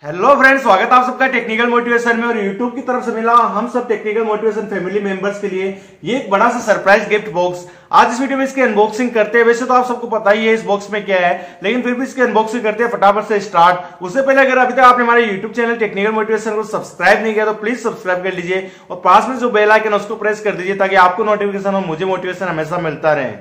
Hello friends, स्वागत है आप सबका टेक्निकल मोटिवेशन में। और यूट्यूब की तरफ से मिला हम सब टेक्निकल मोटिवेशन फैमिली मेंबर्स के लिए ये एक बड़ा सा सरप्राइज गिफ्ट बॉक्स। आज इस वीडियो में इसकी अनबॉक्सिंग करते हैं। वैसे तो आप सबको पता ही है इस बॉक्स में क्या है, लेकिन फिर भी इसकी अनबॉक्सिंग करते हैं फटाफट से स्टार्ट। उससे पहले अगर अभी तक आपने हमारे यूट्यूब चैनल टेक्निकल मोटिवेशन को सब्सक्राइब नहीं किया तो प्लीज सब्सक्राइब कर लीजिए और पास में जो बेल आइकन है उसको प्रेस कर दीजिए ताकि आपको नोटिफिकेशन और मुझे मोटिवेशन हमेशा मिलता रहे।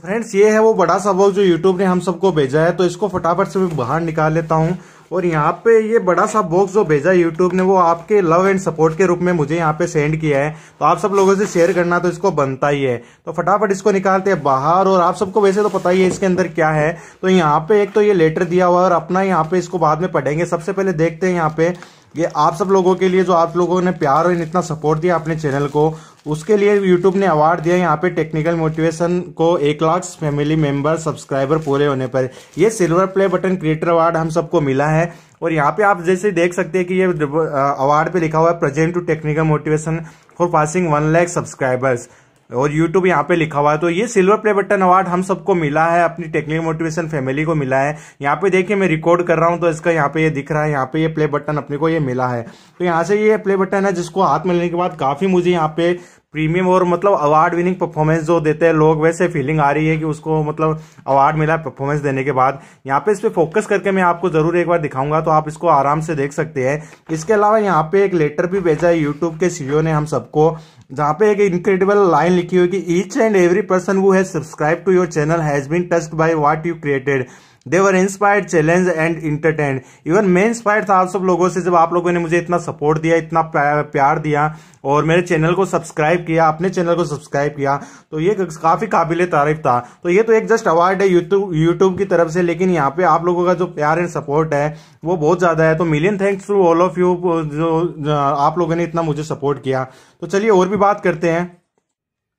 फ्रेंड्स, ये है वो बड़ा सा बॉक्स जो यूट्यूब ने हम सबको भेजा है, तो इसको फटाफट से मैं बाहर निकाल लेता हूँ। और यहाँ पे ये बड़ा सा बॉक्स जो भेजा यूट्यूब ने वो आपके लव एंड सपोर्ट के रूप में मुझे यहाँ पे सेंड किया है, तो आप सब लोगों से शेयर करना तो इसको बनता ही है। तो फटाफट इसको निकालते हैं बाहर। और आप सबको वैसे तो पता ही है इसके अंदर क्या है। तो यहाँ पे एक तो ये लेटर दिया हुआ है और अपना यहाँ पे इसको बाद में पढ़ेंगे। सबसे पहले देखते हैं यहाँ पे ये आप सब लोगों के लिए जो आप लोगों ने प्यार और इतना सपोर्ट दिया अपने चैनल को, उसके लिए यूट्यूब ने अवार्ड दिया यहाँ पे टेक्निकल मोटिवेशन को 1 लाख फैमिली मेंबर सब्सक्राइबर पूरे होने पर। ये silver play button creator award हम सबको मिला है। और यहाँ पे आप जैसे देख सकते हैं कि ये अवार्ड पे लिखा हुआ है present to technical motivation for passing 1 lakh subscribers, और यूट्यूब यहाँ पे लिखा हुआ है। तो ये सिल्वर प्ले बटन अवार्ड हम सबको मिला है, अपनी टेक्निकल मोटिवेशन फैमिली को मिला है। यहाँ पे देखिए मैं रिकॉर्ड कर रहा हूँ तो इसका यहाँ पे ये दिख रहा है, यहाँ पे ये प्ले बटन अपने को ये मिला है। तो यहाँ से ये प्ले बटन है जिसको हाथ में लेने के बाद काफी मुझे यहाँ पे प्रीमियम और मतलब अवार्ड विनिंग परफॉर्मेंस जो देते हैं लोग, वैसे फीलिंग आ रही है कि उसको मतलब अवार्ड मिला परफॉर्मेंस देने के बाद। यहाँ पे इस पे फोकस करके मैं आपको जरूर एक बार दिखाऊंगा तो आप इसको आराम से देख सकते हैं। इसके अलावा यहाँ पे एक लेटर भी भेजा है यूट्यूब के सीईओ ने हम सबको, जहाँ पे एक इनक्रेडिबल लाइन लिखी हुई कि each and every person who has subscribe to your channel has been touched by what you created, they were inspired, challenge and entertain. Even मैं इंस्पायर्ड था आप सब लोगों से, जब आप लोगों ने मुझे इतना सपोर्ट दिया, इतना प्यार दिया और मेरे चैनल को सब्सक्राइब किया, अपने चैनल को सब्सक्राइब किया, तो ये काफी काबिले तारीफ था। तो ये तो एक जस्ट अवार्ड है यूट्यूब की तरफ से, लेकिन यहाँ पे आप लोगों का जो प्यार एंड सपोर्ट है वो बहुत ज्यादा है। तो million thanks to all of you जो आप लोगों ने इतना मुझे सपोर्ट किया। तो चलिए और भी बात करते हैं।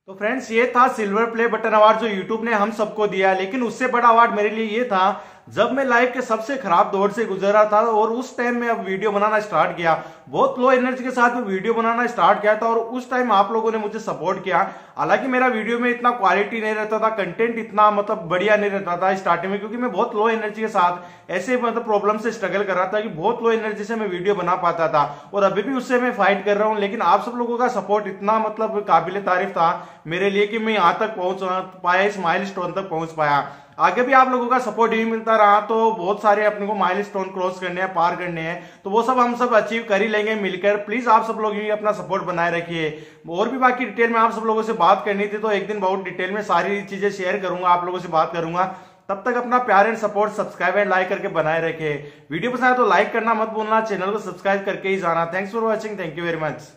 तो फ्रेंड्स, ये था सिल्वर प्ले बटन अवार्ड जो यूट्यूब ने हम सबको दिया, लेकिन उससे बड़ा अवार्ड मेरे लिए ये था जब मैं लाइफ के सबसे खराब दौर से गुजरा था और उस टाइम में अब वीडियो बनाना स्टार्ट किया। बहुत लो एनर्जी के साथ में वीडियो बनाना स्टार्ट किया था और उस टाइम आप लोगों ने मुझे सपोर्ट किया। हालांकि मेरा वीडियो में इतना क्वालिटी नहीं रहता था, कंटेंट इतना मतलब बढ़िया नहीं रहता था स्टार्टिंग में, क्योंकि मैं बहुत लो एनर्जी के साथ ऐसे मतलब प्रॉब्लम से स्ट्रगल कर रहा था कि बहुत लो एनर्जी से मैं वीडियो बना पाता था। और अभी भी उससे मैं फाइट कर रहा हूं, लेकिन आप सब लोगों का सपोर्ट इतना मतलब काबिले तारीफ था मेरे लिए कि मैं यहां तक पहुंच पाया, इस माइलस्टोन तक पहुंच पाया। आगे भी आप लोगों का सपोर्ट ही मिलता रहा तो बहुत सारे अपने को माइलस्टोन क्रॉस करने हैं, पार करने हैं, तो वो सब हम सब अचीव कर ही लेंगे मिलकर। प्लीज आप सब लोग ही अपना सपोर्ट बनाए रखिए। और भी बाकी डिटेल में आप सब लोगों से बात करनी थी, तो एक दिन बहुत डिटेल में सारी चीजें शेयर करूंगा, आप लोगों से बात करूंगा। तब तक अपना प्यार and support subscribe and like करके बनाए रखिए। वीडियो पसंद आए तो लाइक करना मत भूलना, चैनल को सब्सक्राइब करके ही जाना। Thanks for watching, thank you very much.